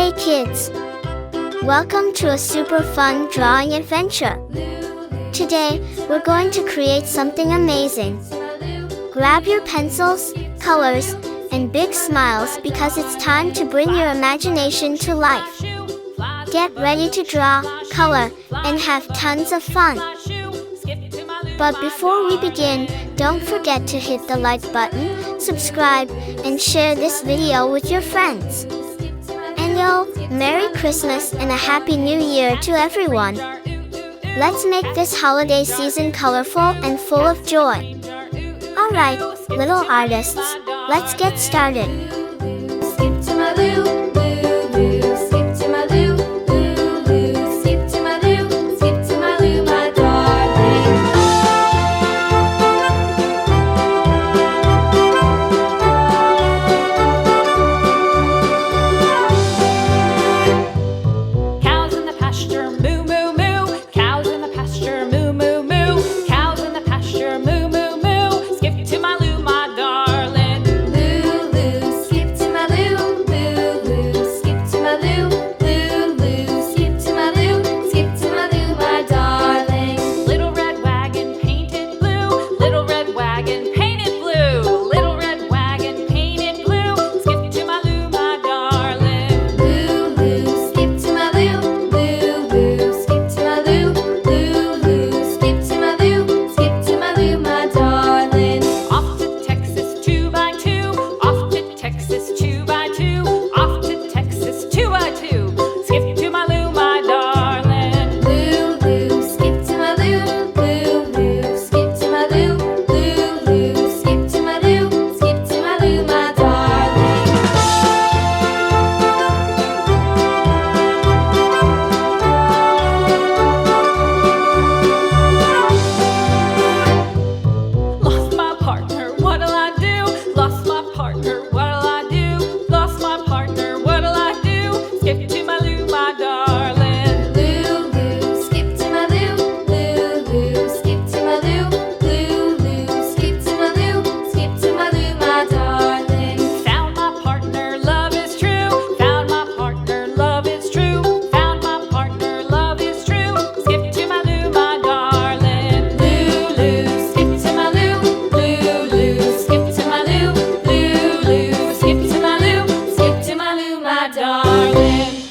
Hey kids! Welcome to a super fun drawing adventure. Today, we're going to create something amazing. Grab your pencils, colors, and big smiles because it's time to bring your imagination to life. Get ready to draw, color, and have tons of fun. But before we begin, don't forget to hit the like button, subscribe, and share this video with your friends. And yo, Merry Christmas and a Happy New Year to everyone! Let's make this holiday season colorful and full of joy. Alright, little artists, let's get started. Skip to my loo, loo, loo. Skip to my loo, loo, loo. Skip to my loo, skip to my loo, my darling. Cows in the pasture, moo, moo, moo. Cows in the pasture, moo, moo, moo. Cows in the pasture, moo, moo, moo. Skip to my loo, my darling. Loo, loo. Skip to my loo, loo, loo. Skip to my loo, loo, loo. Skip to my loo, skip to my loo, my darling. Little red wagon painted blue. Little red wagon painted blue. Little red wagon painted blue. Skip to my loo, my darling. Loo, loo. Skip to my loo, loo, loo. Skip to my loo, loo, loo. Skip to my loo, skip to my loo, my darling. Off to Texas 2x2. Off to Texas 2x2. Off to Texas 2x2. Skip to my loo, my darling. Loo, loo. Skip to my loo, loo, loo. Skip to my loo, loo, loo. Skip to my loo, skip to my loo, my darling. Lost my partner, what'll I do? Lost my partner, what'll I do? Lost my partner, what'll I do? Skip to my loo, my darling. Loo, loo. Skip to my loo, loo, loo. Skip to my loo, loo, loo. Skip to my loo, skip to my loo, my darling. Found my partner, love is true. Found my partner, love is true. Found my partner, love is true. Skip to my loo, my darling. Loo, loo. Skip to my loo, loo, loo. Skip to my loo, loo, loo. Skip to my loo, skip to my loo, my darling.